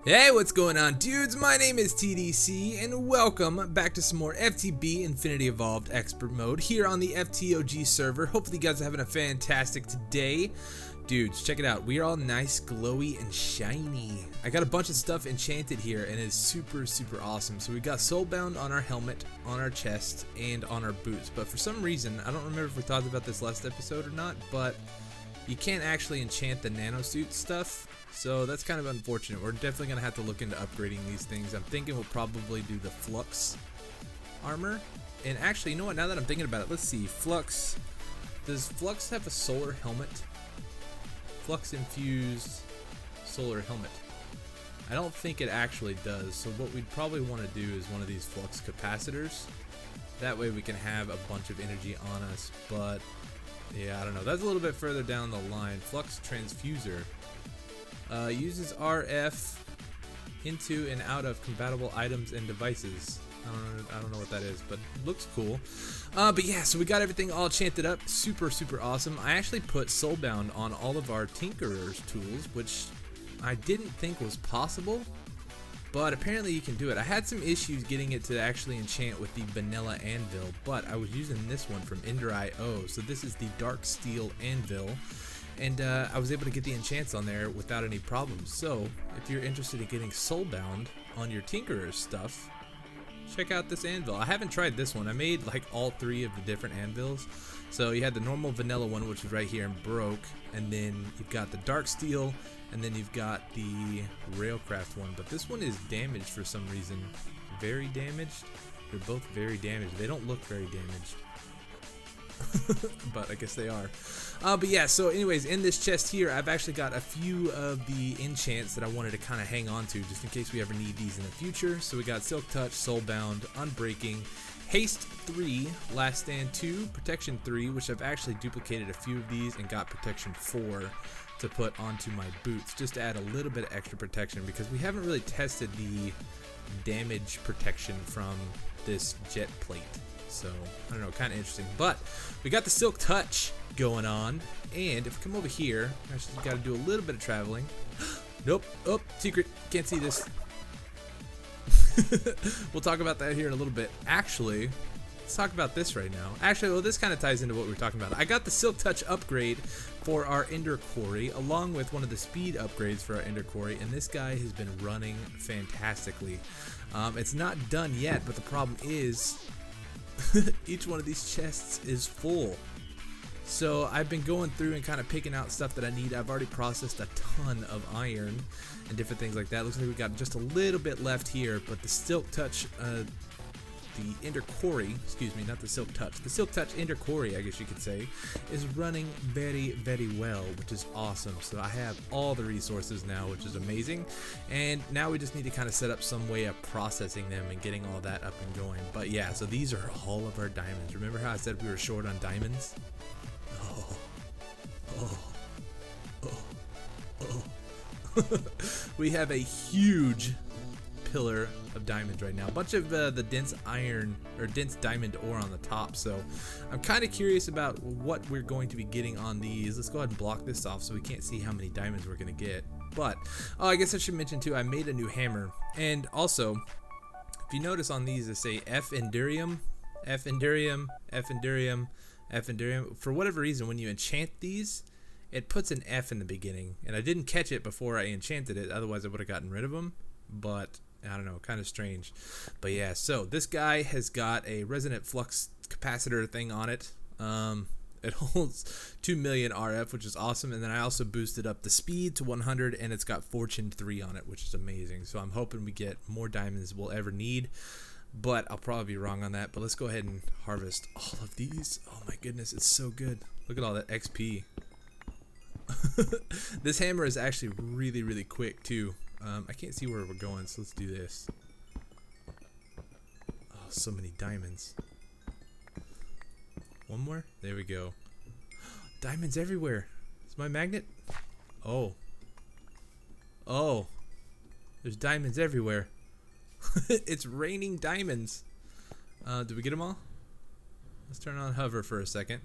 Hey, what's going on, dudes? My name is TDC, and welcome back to some more FTB Infinity Evolved Expert Mode here on the FTOG server. Hopefully you guys are having a fantastic day. Dudes, check it out. We are all nice, glowy, and shiny. I got a bunch of stuff enchanted here, and it's super awesome. So we got Soulbound on our helmet, on our chest, and on our boots. But for some reason, I don't remember if we talked about this last episode or not, but you can't actually enchant the nanosuit stuff. So that's kind of unfortunate. We're definitely going to have to look into upgrading these things. I'm thinking we'll probably do the Flux armor. And actually, you know what? Now that I'm thinking about it, let's see. Flux. Does Flux have a solar helmet? Flux infused solar helmet. I don't think it actually does. So what we'd probably want to do is one of these Flux capacitors. That way we can have a bunch of energy on us. But yeah, I don't know. That's a little bit further down the line. Flux transfuser. Uses RF into and out of compatible items and devices. I don't know what that is, but looks cool. But yeah, so we got everything all enchanted up. Super awesome. I actually put Soulbound on all of our Tinkerer's tools, which I didn't think was possible, but apparently you can do it. I had some issues getting it to actually enchant with the Vanilla Anvil, but I was using this one from Ender.io. So this is the Dark Steel Anvil. And I was able to get the enchants on there without any problems. So if you're interested in getting Soulbound on your Tinkerer's stuff, check out this anvil. I haven't tried this one. I made like all three of the different anvils. So you had the normal vanilla one, which is right here and broke, and then you've got the dark steel, and then you've got the railcraft one. But this one is damaged for some reason. Very damaged. They're both very damaged. They don't look very damaged. But I guess they are. But yeah, so anyways, in this chest here, I've actually got a few of the enchants that I wanted to kind of hang on to just in case we ever need these in the future. So we got Silk Touch, Soulbound, Unbreaking, Haste 3, Last Stand 2, Protection 3, which I've actually duplicated a few of these and got Protection 4 to put onto my boots just to add a little bit of extra protection because we haven't really tested the damage protection from this jet plate. So, I don't know, kind of interesting. But we got the Silk Touch going on. And if we come over here, actually got to do a little bit of traveling. Nope. Oh, secret. Can't see this. We'll talk about that here in a little bit. Actually, let's talk about this right now. Actually, well, this kind of ties into what we were talking about. I got the Silk Touch upgrade for our Ender Quarry, along with one of the speed upgrades for our Ender Quarry. And this guy has been running fantastically. It's not done yet, but the problem is each one of these chests is full. So I've been going through and kind of picking out stuff that I need. I've already processed a ton of iron and different things like that. Looks like we got just a little bit left here, but the Silk Touch, the Ender Quarry, excuse me, not the Silk Touch. The Silk Touch Ender Quarry, I guess you could say, is running very well, which is awesome. So I have all the resources now, which is amazing. And now we just need to kind of set up some way of processing them and getting all that up and going. But yeah, so these are all of our diamonds. Remember how I said we were short on diamonds? We have a huge pillar of diamonds right now. A bunch of the dense iron or dense diamond ore on the top. So I'm kind of curious about what we're going to be getting on these. Let's go ahead and block this off so we can't see how many diamonds we're going to get. But I guess I should mention too, I made a new hammer. And also, if you notice on these, they say F Endurium, F Endurium, F Endurium, F Endurium. For whatever reason, when you enchant these, it puts an F in the beginning. And I didn't catch it before I enchanted it. Otherwise, I would have gotten rid of them. But I don't know, kind of strange. But yeah, so this guy has got a resonant flux capacitor thing on it. It holds 2 million RF, which is awesome. And then I also boosted up the speed to 100, and it's got Fortune 3 on it, which is amazing. So I'm hoping we get more diamonds than we'll ever need. But I'll probably be wrong on that. But let's go ahead and harvest all of these. Oh my goodness, it's so good. Look at all that XP. This hammer is actually really quick too. I can't see where we're going, so let's do this. Oh, so many diamonds. One more? There we go. Diamonds everywhere. Is my magnet? Oh. Oh. There's diamonds everywhere. It's raining diamonds. Did we get them all? Let's turn on hover for a second.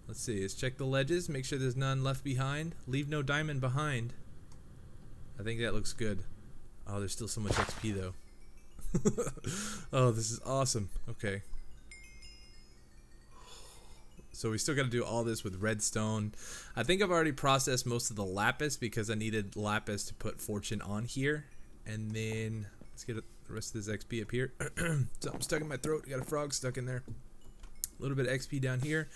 Let's see. Let's check the ledges. Make sure there's none left behind. Leave no diamond behind. I think that looks good. Oh, there's still so much XP though. Oh, this is awesome. Okay. So we still got to do all this with redstone. I think I've already processed most of the lapis because I needed lapis to put fortune on here. And then let's get the rest of this XP up here. Something stuck in my throat. Got a frog stuck in there. A little bit of XP down here.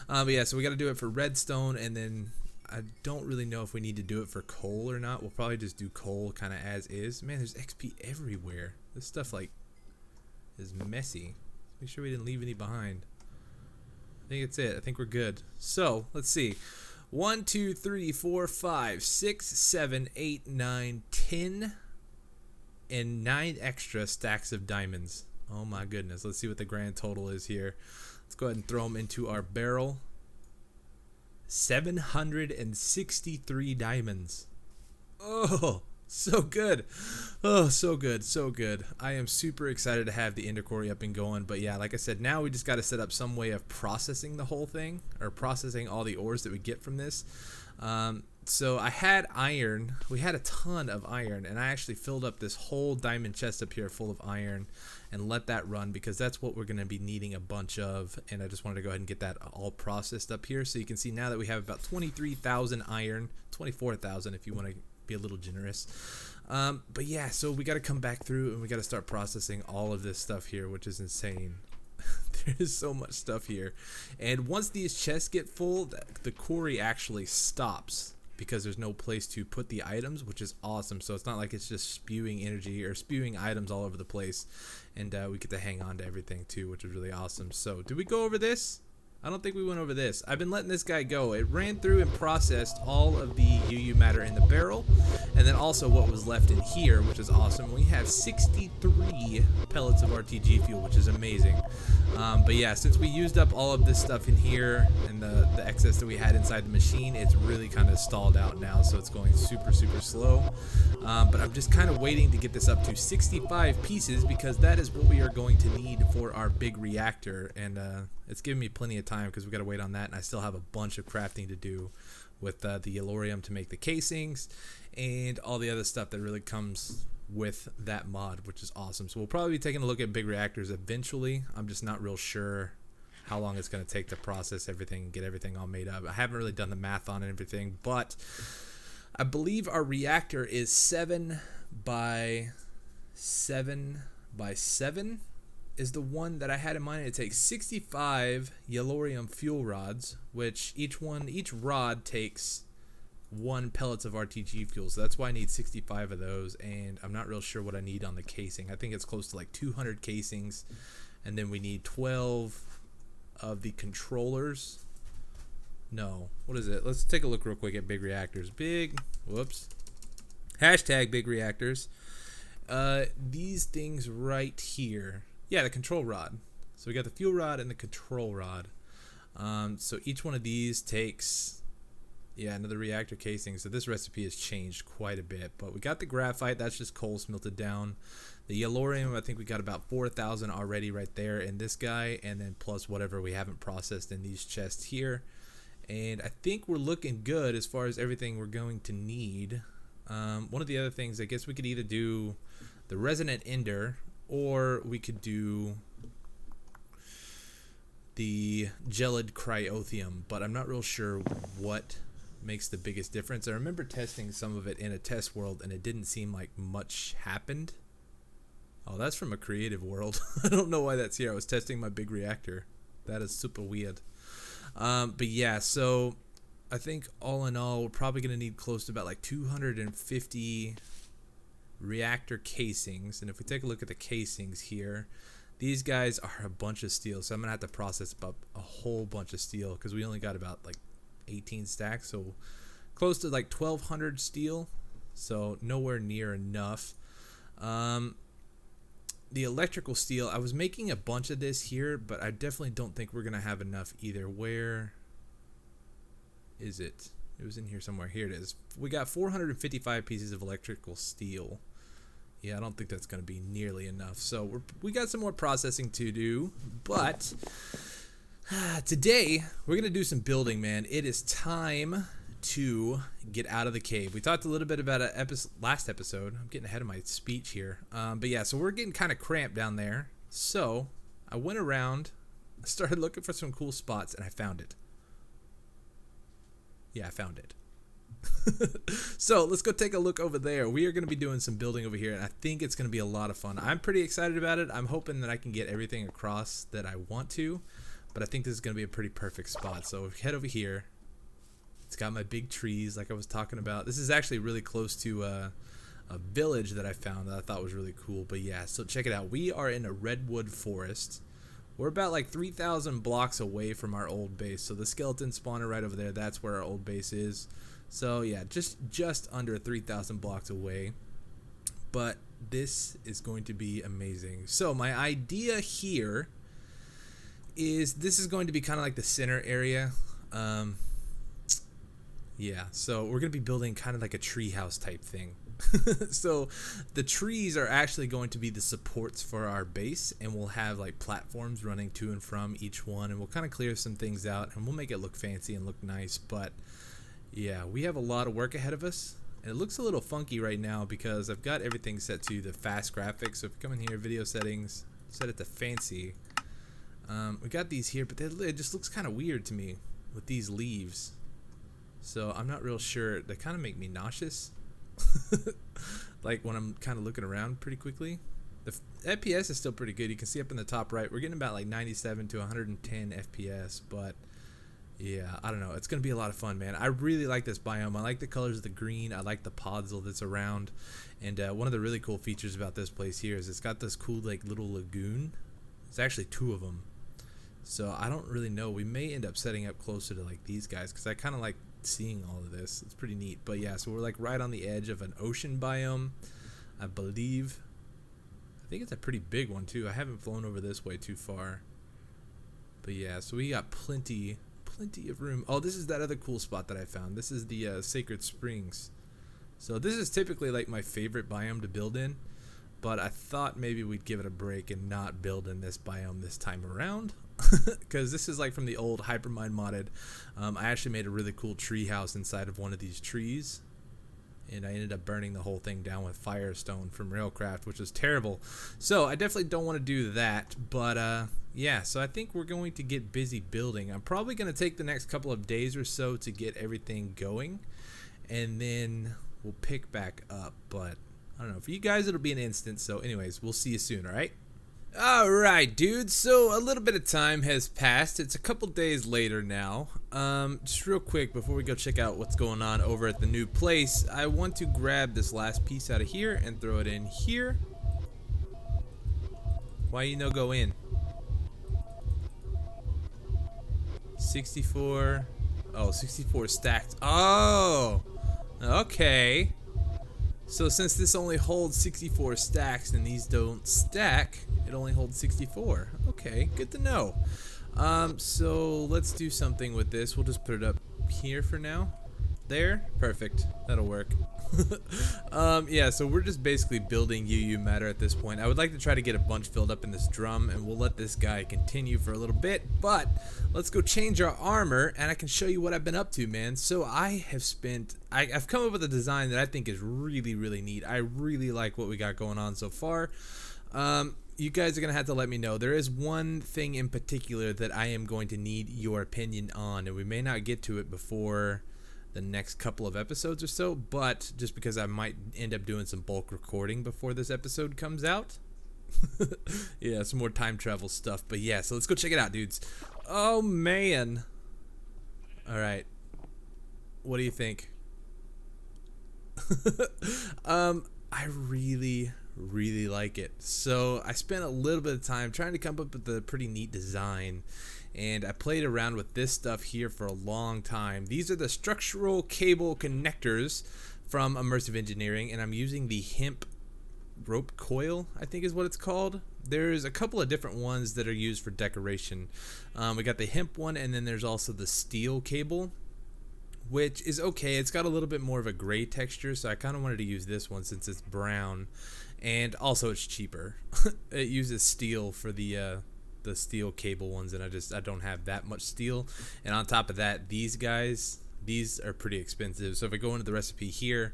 But yeah, so we got to do it for redstone, and then I don't really know if we need to do it for coal or not. We'll probably just do coal kind of as is. Man, there's XP everywhere. This stuff like is messy. Make sure we didn't leave any behind. I think it's it. I think we're good. So let's see. 1, 2, 3, 4, 5, 6, 7, 8, 9, 10, and 9 extra stacks of diamonds. Oh my goodness. Let's see what the grand total is here. Let's go ahead and throw them into our barrel. 763 diamonds. Oh, so good. Oh, so good, so good. I am super excited to have the ender quarry up and going. But yeah, like I said, now we just got to set up some way of processing the whole thing, or processing all the ores that we get from this. So I had iron. We had a ton of iron, and I actually filled up this whole diamond chest up here full of iron and let that run because that's what we're going to be needing a bunch of. And I just wanted to go ahead and get that all processed up here. So you can see now that we have about 23,000 iron, 24,000 if you want to be a little generous. But yeah, so we got to come back through and we got to start processing all of this stuff here, which is insane. There's so much stuff here. And once these chests get full, the quarry actually stops because there's no place to put the items, which is awesome. So it's not like it's just spewing energy or spewing items all over the place. And we get to hang on to everything too, which is really awesome. So did we go over this? I don't think we went over this. I've been letting this guy go. It ran through and processed all of the UU matter in the barrel, and then also what was left in here, which is awesome. We have 63 pellets of RTG fuel, which is amazing. But yeah, since we used up all of this stuff in here and the excess that we had inside the machine, it's really kind of stalled out now, so it's going super, super slow. But I'm just kind of waiting to get this up to 65 pieces because that is what we are going to need for our big reactor, and it's giving me plenty of time because we got to wait on that, and I still have a bunch of crafting to do with the yellorium to make the casings and all the other stuff that really comes with that mod, which is awesome. So we'll probably be taking a look at big reactors eventually. I'm just not real sure how long it's going to take to process everything and get everything all made up. I haven't really done the math on everything, but I believe our reactor is 7 by 7 by 7 is the one that I had in mind. It takes 65 yellorium fuel rods, which each rod takes 1 pellets of RTG fuel. So that's why I need 65 of those, and I'm not real sure what I need on the casing. I think it's close to like 200 casings, and then we need 12 of the controllers. No, what is it? Let's take a look real quick at big reactors. Hashtag big reactors. These things right here. Yeah, the control rod. So we got the fuel rod and the control rod. So each one of these takes, yeah, another reactor casing. So this recipe has changed quite a bit. But we got the graphite. That's just coal smelted down. The yellorium, I think we got about 4,000 already right there in this guy. And then plus whatever we haven't processed in these chests here. And I think we're looking good as far as everything we're going to need. One of the other things, I guess we could either do the resonant ender, or we could do the gelid cryothium, but I'm not real sure what makes the biggest difference. I remember testing some of it in a test world, and it didn't seem like much happened. Oh, that's from a creative world. I don't know why that's here. I was testing my big reactor. That is super weird. But yeah, so I think all in all, we're probably going to need close to about like 250 reactor casings. And if we take a look at the casings here, these guys are a bunch of steel, so I'm gonna have to process about a whole bunch of steel because we only got about like 18 stacks, so close to like 1,200 steel, so nowhere near enough. The electrical steel, I was making a bunch of this here, but I definitely don't think we're gonna have enough either. Where is it? It was in here somewhere. Here it is. We got 455 pieces of electrical steel. Yeah, I don't think that's going to be nearly enough. So we got some more processing to do. But today, we're going to do some building, man. It is time to get out of the cave. We talked a little bit about last episode. I'm getting ahead of my speech here. But yeah, so we're getting kind of cramped down there. So I went around, I started looking for some cool spots, and I found it. Yeah, I found it. So let's go take a look over there. We are going to be doing some building over here, and I think it's going to be a lot of fun. I'm pretty excited about it. I'm hoping that I can get everything across that I want to, but I think this is going to be a pretty perfect spot. So we head over here. It's got my big trees like I was talking about. This is actually really close to a village that I found that I thought was really cool. But yeah, so check it out. We are in a redwood forest. We're about like 3,000 blocks away from our old base. So the skeleton spawner right over there, that's where our old base is. So yeah, just under 3,000 blocks away. But this is going to be amazing. So my idea here is this is going to be kind of like the center area. Yeah, so we're going to be building kind of like a treehouse type thing. So the trees are actually going to be the supports for our base, and we'll have like platforms running to and from each one, and we'll kind of clear some things out, and we'll make it look fancy and look nice. But yeah, we have a lot of work ahead of us, and it looks a little funky right now because I've got everything set to the fast graphics. So if you come in here, video settings, set it to fancy. We got these here, but it just looks kind of weird to me with these leaves. So I'm not real sure. They kind of make me nauseous. Like when I'm kind of looking around pretty quickly. The FPS is still pretty good. You can see up in the top right, we're getting about like 97 to 110 FPS. But yeah, I don't know. It's going to be a lot of fun, man. I really like this biome. I like the colors of the green. I like the podzol that's around. And one of the really cool features about this place here is it's got this cool like little lagoon. It's actually 2 of them. So I don't really know. We may end up setting up closer to like these guys because I kind of like seeing all of this. It's pretty neat. But yeah, so we're like right on the edge of an ocean biome, I believe. I think it's a pretty big one too. I haven't flown over this way too far. But yeah, so we got plenty of room. Oh, this is that other cool spot that I found. This is the Sacred Springs. So this is typically like my favorite biome to build in, but I thought maybe we'd give it a break and not build in this biome this time around. Because this is like from the old Hypermine modded. I actually made a really cool tree house inside of one of these trees, and I ended up burning the whole thing down with Firestone from Railcraft, which was terrible. So I definitely don't want to do that. But yeah, so I think we're going to get busy building. I'm probably going to take the next couple of days or so to get everything going, and then we'll pick back up. But I don't know, for you guys it'll be an instant. So anyways, we'll see you soon. All right. Alright, dudes, so a little bit of time has passed. It's a couple days later now. Just real quick before we go check out what's going on over at the new place, I want to grab this last piece out of here and throw it in here. Why you no go in? 64. Oh, 64 stacked. Oh, okay. So since this only holds 64 stacks and these don't stack, it only holds 64. Okay, good to know. So let's do something with this. We'll just put it up here for now. There, perfect. That'll work. Yeah, so we're just basically building UU matter at this point. I would like to try to get a bunch filled up in this drum, and we'll let this guy continue for a little bit. But let's go change our armor, and I can show you what I've been up to, man. So I've come up with a design that I think is really, really neat. I really like what we got going on so far. You guys are going to have to let me know. There is one thing in particular that I am going to need your opinion on, and we may not get to it before the next couple of episodes or so, but just because I might end up doing some bulk recording before this episode comes out. Yeah, some more time travel stuff. But yeah, so let's go check it out, dudes. Oh, man. All right. What do you think? I really like it. So I spent a little bit of time trying to come up with a pretty neat design, and I played around with this stuff here for a long time. These are the structural cable connectors from Immersive Engineering, and I'm using the hemp rope coil, I think is what it's called. There's a couple of different ones that are used for decoration. We got the hemp one, and then there's also the steel cable, which is okay. It's got a little bit more of a gray texture, so I kind of wanted to use this one since it's brown, and also it's cheaper. It uses steel for the steel cable ones, and I don't have that much steel. And on top of that, these guys these are pretty expensive. So if I go into the recipe here,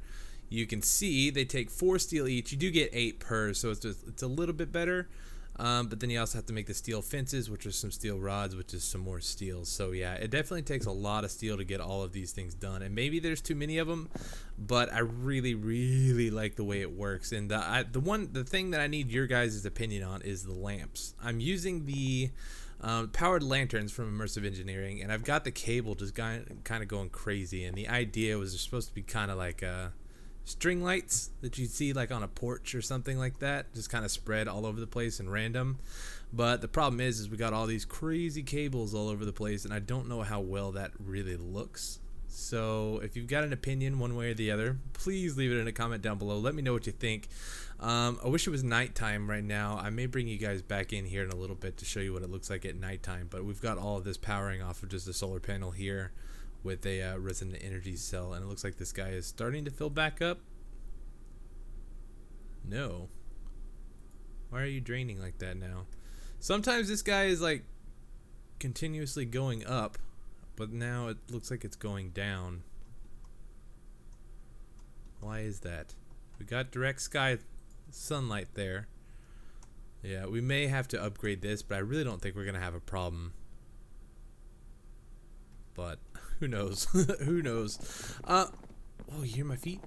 you can see they take 4 steel each. You do get 8 per, so it's a little bit better. But then you also have to make the steel fences, which are some steel rods, which is some more steel. So yeah, it definitely takes a lot of steel to get all of these things done. And maybe there's too many of them, but I really, really like the way it works. And the thing that I need your guys' opinion on is the lamps. I'm using the powered lanterns from Immersive Engineering, and I've got the cable just kind of going crazy. And the idea was they're supposed to be kind of like string lights that you'd see like on a porch or something like that, just kind of spread all over the place and random. But the problem is we got all these crazy cables all over the place, and I don't know how well that really looks. So if you've got an opinion one way or the other, please leave it in a comment down below. Let me know what you think. I wish it was nighttime right now. I may bring you guys back in here in a little bit to show you what it looks like at nighttime, but we've got all of this powering off of just a solar panel here with a resonant energy cell, and it looks like this guy is starting to fill back up. No. Why are you draining like that now? Sometimes this guy is like continuously going up, but now it looks like it's going down. Why is that? We got direct sky sunlight there. Yeah, we may have to upgrade this, but I really don't think we're gonna have a problem. But who knows? Who knows? Oh, you hear my feet?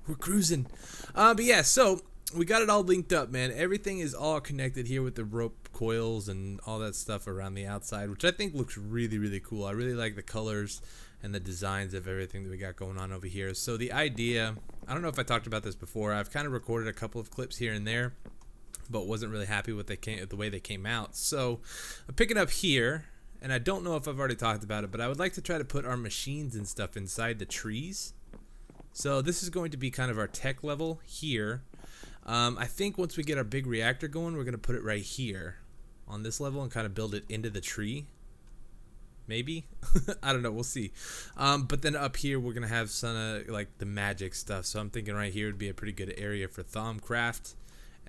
We're cruising. But yeah, so we got it all linked up, man. Everything is all connected here with the rope coils and all that stuff around the outside, which I think looks really, really cool. I really like the colors and the designs of everything that we got going on over here. So the idea, I don't know if I talked about this before. I've kind of recorded a couple of clips here and there, but wasn't really happy with the way they came out. So I'm picking up here, and I don't know if I've already talked about it, but I would like to try to put our machines and stuff inside the trees. So this is going to be kind of our tech level here. I think once we get our big reactor going, we're going to put it right here on this level and kind of build it into the tree. Maybe. I don't know. We'll see. But then up here, we're going to have some like the magic stuff. So I'm thinking right here would be a pretty good area for Thaumcraft.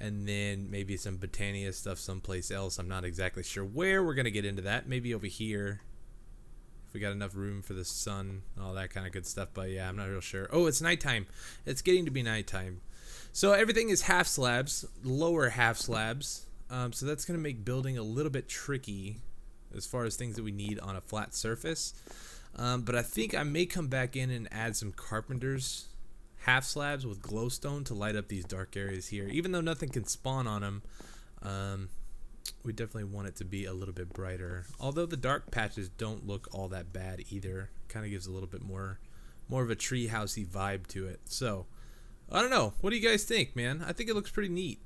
And then maybe some Botania stuff someplace else. I'm not exactly sure where. We're going to get into that. Maybe over here. If we got enough room for the sun, all that kind of good stuff. But yeah, I'm not real sure. Oh, it's nighttime. It's getting to be nighttime. So everything is half slabs, lower half slabs. So that's going to make building a little bit tricky as far as things that we need on a flat surface. But I think I may come back in and add some carpenter's half slabs with glowstone to light up these dark areas here. Even though nothing can spawn on them, we definitely want it to be a little bit brighter. Although the dark patches don't look all that bad either. Kind of gives a little bit more of a treehousey vibe to it. So, I don't know. What do you guys think, man? I think it looks pretty neat.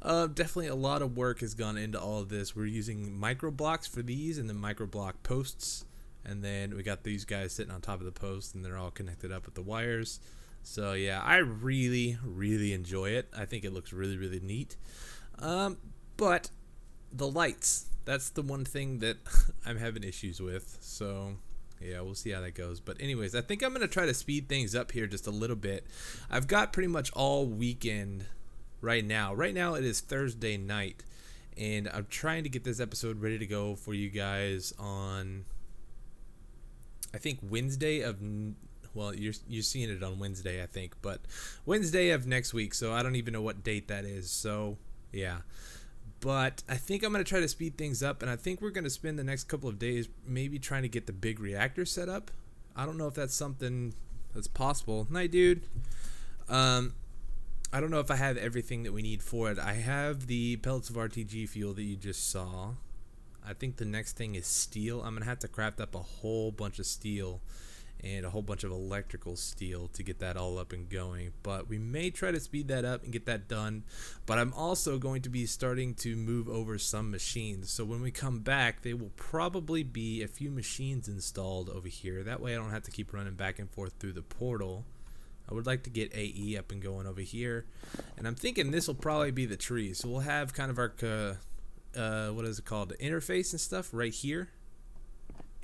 Definitely a lot of work has gone into all of this. We're using micro blocks for these and then micro block posts. And then we got these guys sitting on top of the post, and they're all connected up with the wires. So yeah, I really, really enjoy it. I think it looks really, really neat. But the lights, that's the one thing that I'm having issues with. So yeah, we'll see how that goes. But anyways, I think I'm going to try to speed things up here just a little bit. I've got pretty much all weekend right now. Right now it is Thursday night, and I'm trying to get this episode ready to go for you guys on, I think, Wednesday of, well, you're seeing it on Wednesday, I think, but Wednesday of next week. So I don't even know what date that is. So yeah. But I think I'm going to try to speed things up, and I think we're going to spend the next couple of days maybe trying to get the big reactor set up. I don't know if that's something that's possible. Night, dude. I don't know if I have everything that we need for it. I have the pellets of RTG fuel that you just saw. I think the next thing is steel. I'm going to have to craft up a whole bunch of steel and a whole bunch of electrical steel to get that all up and going, but we may try to speed that up and get that done. But I'm also going to be starting to move over some machines, so when we come back there will probably be a few machines installed over here. That way I don't have to keep running back and forth through the portal. I would like to get AE up and going over here, and I'm thinking this will probably be the tree, so we'll have kind of our what is it called, the interface and stuff right here.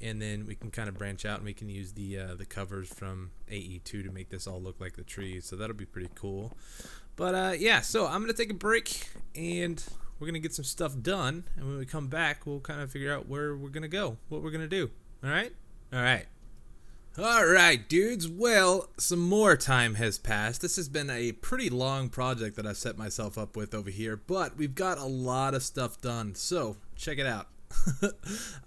And then we can kind of branch out, and we can use the covers from AE2 to make this all look like the tree. So that'll be pretty cool. But yeah, so I'm going to take a break, and we're gonna get some stuff done, and when we come back, we'll kind of figure out where we're gonna go, what we're gonna do. All right? All right. All right, dudes. Well, some more time has passed. This has been a pretty long project that I've set myself up with over here, but we've got a lot of stuff done. So check it out.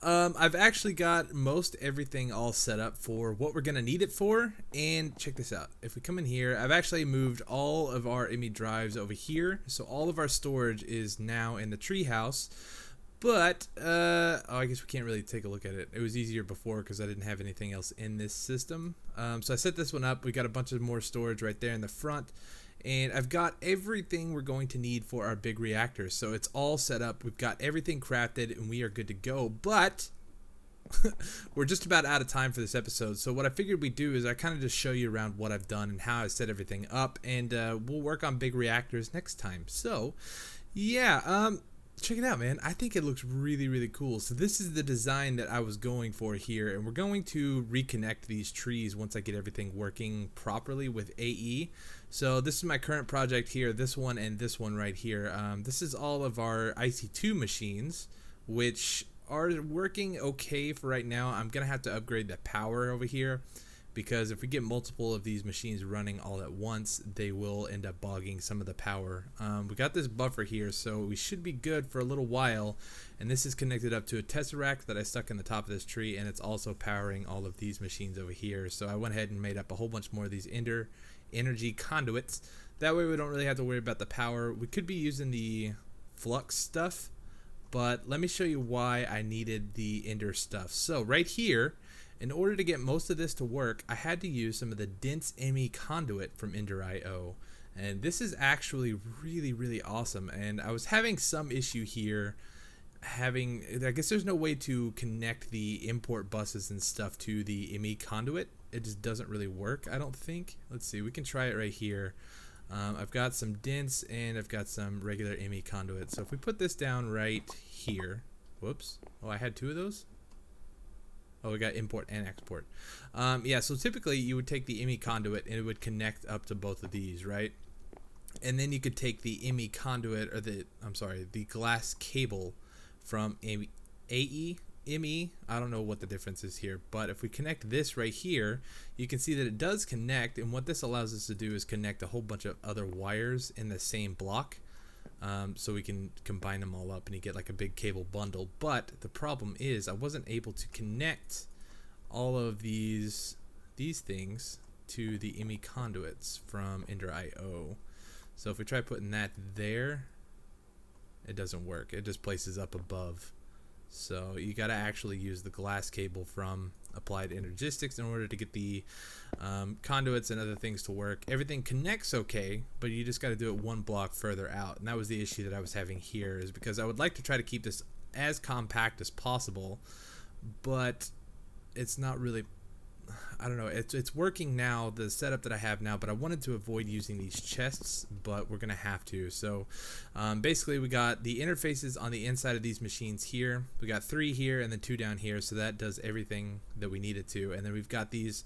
I've actually got most everything all set up for what we're gonna need it for, and check this out. If we come in here, I've actually moved all of our IME drives over here, so all of our storage is now in the treehouse. But I guess we can't really take a look at it. It was easier before because I didn't have anything else in this system. So I set this one up. We got a bunch of more storage right there in the front, and I've got everything we're going to need for our big reactors. So it's all set up. We've got everything crafted, and we are good to go. But we're just about out of time for this episode. So what I figured we'd do is I kind of just show you around what I've done and how I set everything up, and we'll work on big reactors next time. So yeah, check it out, man. I think it looks really, really cool. So this is the design that I was going for here, and we're going to reconnect these trees once I get everything working properly with AE. So this is my current project here, this one and this one right here. This is all of our IC2 machines, which are working okay for right now. I'm gonna have to upgrade the power over here, because if we get multiple of these machines running all at once, they will end up bogging some of the power. We got this buffer here, so we should be good for a little while, and this is connected up to a tesseract that I stuck in the top of this tree, and it's also powering all of these machines over here. So I went ahead and made up a whole bunch more of these energy conduits. That way we don't really have to worry about the power. We could be using the flux stuff, but let me show you why I needed the ender stuff. So right here, in order to get most of this to work, I had to use some of the dense ME conduit from Ender.io, and this is actually really, really awesome. And I was having some issue here I guess there's no way to connect the import buses and stuff to the ME conduit. It just doesn't really work, I don't think. Let's see, we can try it right here. I've got some dense and I've got some regular ME conduit. So if we put this down right here, whoops, oh, I had two of those. Oh, we got import and export. Yeah, so typically you would take the ME conduit and it would connect up to both of these, right? And then you could take the ME conduit, or the glass cable from AE, ME, I don't know what the difference is here, but if we connect this right here, you can see that it does connect, and what this allows us to do is connect a whole bunch of other wires in the same block. So we can combine them all up and you get like a big cable bundle. But the problem is I wasn't able to connect all of these things to the ME conduits from Ender.io. So if we try putting that there, it doesn't work. It just places up above. So you got to actually use the glass cable from Applied Energistics in order to get the conduits and other things to work. Everything connects okay, but you just got to do it one block further out. And that was the issue that I was having here, is because I would like to try to keep this as compact as possible, but it's not really, I don't know, it's working now, the setup that I have now, but I wanted to avoid using these chests, but we're gonna have to. So basically we got the interfaces on the inside of these machines here. We got 3 here and then 2 down here, so that does everything that we needed to. And then we've got these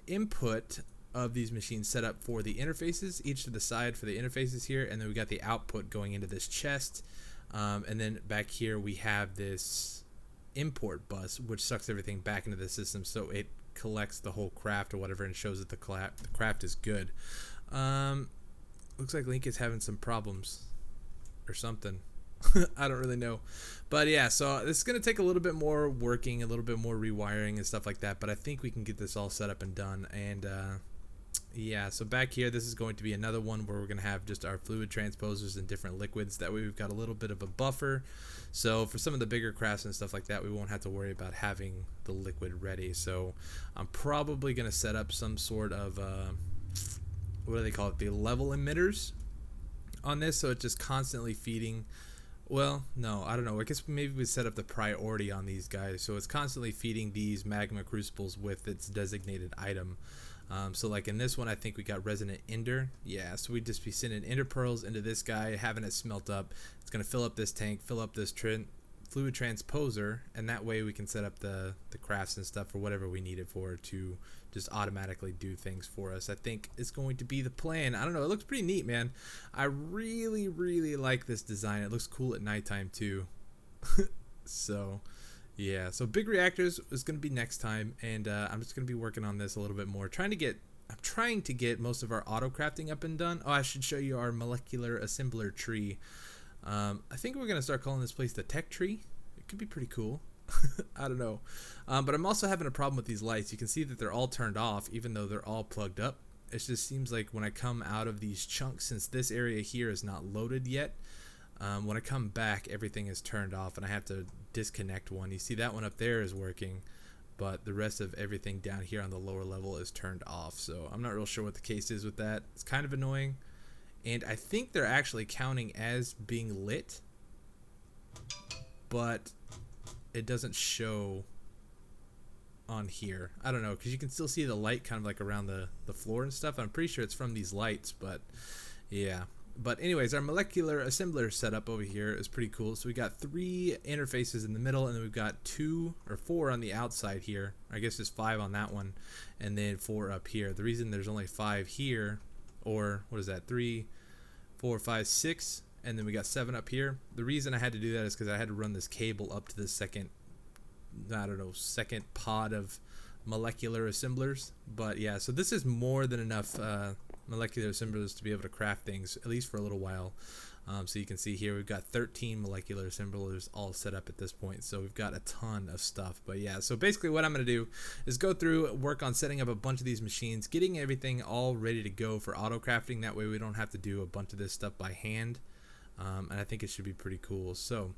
input of these machines set up for the interfaces, each to the side for the interfaces here, and then we got the output going into this chest. And then back here we have this import bus, which sucks everything back into the system, so it collects the whole craft or whatever and shows that the craft is good. Looks like Link is having some problems or something. I don't really know, but yeah, so this is going to take a little bit more working, a little bit more rewiring and stuff like that, but I think we can get this all set up and done. And yeah, so back here this is going to be another one where we're going to have just our fluid transposers and different liquids. That way we've got a little bit of a buffer, so for some of the bigger crafts and stuff like that, we won't have to worry about having the liquid ready. So I'm probably going to set up some sort of what do they call it, the level emitters on this, so it's just constantly feeding. Well, no, I don't know. I guess maybe we set up the priority on these guys, so it's constantly feeding these magma crucibles with its designated item. So like in this one, I think we got resonant ender. Yeah, so we'd just be sending ender pearls into this guy, having it smelt up. It's gonna fill up this tank, fill up this fluid transposer, and that way we can set up the crafts and stuff for whatever we need it for to just automatically do things for us. I think it's going to be the plan. I don't know, it looks pretty neat, man. I really like this design. It looks cool at nighttime too. So yeah, so big reactors is going to be next time, and I'm just going to be working on this a little bit more, I'm trying to get most of our auto crafting up and done. Oh, I should show you our molecular assembler tree. I think we're going to start calling this place the tech tree. It could be pretty cool. I don't know. But I'm also having a problem with these lights. You can see that they're all turned off, even though they're all plugged up. It just seems like when I come out of these chunks, since this area here is not loaded yet, when I come back, everything is turned off, and I have to disconnect one. You see that one up there is working, but the rest of everything down here on the lower level is turned off. So I'm not real sure what the case is with that. It's kind of annoying. And I think they're actually counting as being lit, but it doesn't show on here. I don't know, because you can still see the light kind of like around the floor and stuff. I'm pretty sure it's from these lights, but yeah. But anyways, our molecular assembler setup over here is pretty cool. So we got 3 interfaces in the middle, and then we've got 2 or 4 on the outside here. I guess there's 5 on that one, and then 4 up here. The reason there's only 5 here, or what is that, 3, 4, 5, 6, and then we got 7 up here. The reason I had to do that is because I had to run this cable up to the second pod of molecular assemblers. But yeah, so this is more than enough molecular assemblers to be able to craft things, at least for a little while. So you can see here we've got 13 molecular assemblers all set up at this point, so we've got a ton of stuff. But yeah, so basically what I'm going to do is go through, work on setting up a bunch of these machines, getting everything all ready to go for auto crafting. That way we don't have to do a bunch of this stuff by hand, and I think it should be pretty cool. So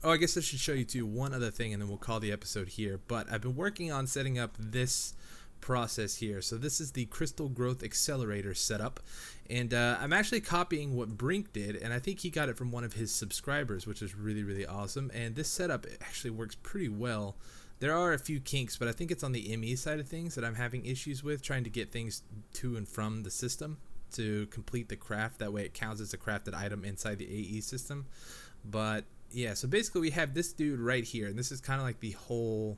I guess I should show you too one other thing, and then we'll call the episode here. But I've been working on setting up this process here. So this is the crystal growth accelerator setup, and I'm actually copying what Brink did, and I think he got it from one of his subscribers, which is really awesome. And this setup actually works pretty well. There are a few kinks, but I think it's on the ME side of things that I'm having issues with, trying to get things to and from the system to complete the craft. That way it counts as a crafted item inside the AE system. But yeah, so basically we have this dude right here, and this is kind of like the whole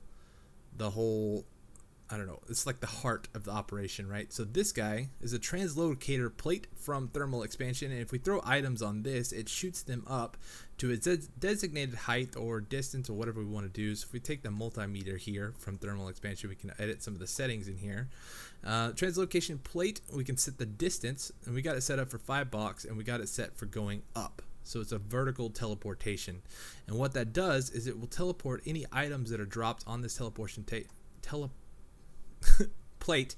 I don't know, it's like the heart of the operation, right? So this guy is a translocator plate from thermal expansion, and if we throw items on this, it shoots them up to its designated height or distance or whatever we want to do. So if we take the multimeter here from thermal expansion, we can edit some of the settings in here. Translocation plate, we can set the distance, and we got it set up for 5 blocks, and we got it set for going up. So it's a vertical teleportation, and what that does is it will teleport any items that are dropped on this teleportation plate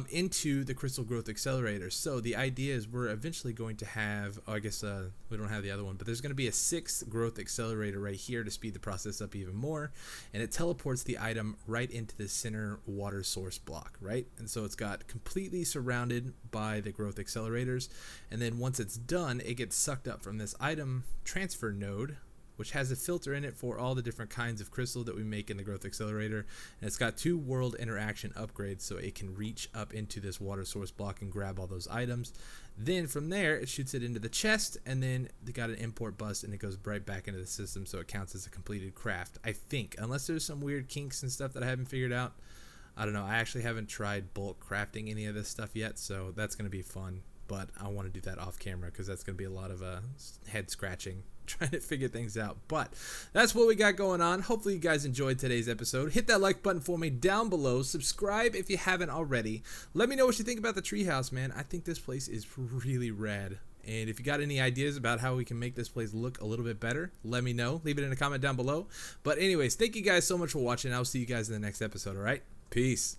into the crystal growth accelerator. So the idea is we're eventually going to have, I guess we don't have the other one, but there's going to be a 6th growth accelerator right here to speed the process up even more, and it teleports the item right into the center water source block, right? And so it's got completely surrounded by the growth accelerators, and then once it's done, it gets sucked up from this item transfer node, which has a filter in it for all the different kinds of crystal that we make in the growth accelerator, and it's got 2 world interaction upgrades, so it can reach up into this water source block and grab all those items. Then from there it shoots it into the chest, and then they got an import bus, and it goes right back into the system, so it counts as a completed craft, I think, unless there's some weird kinks and stuff that I haven't figured out. I don't know. I actually haven't tried bulk crafting any of this stuff yet, so that's going to be fun, but I want to do that off camera because that's going to be a lot of head scratching trying to figure things out. But that's what we got going on. Hopefully you guys enjoyed today's episode. Hit that like button for me down below. Subscribe if you haven't already. Let me know what you think about the treehouse, man. I think this place is really rad. And if you got any ideas about how we can make this place look a little bit better, let me know. Leave it in a comment down below. But anyways, thank you guys so much for watching. I'll see you guys in the next episode, all right? Peace.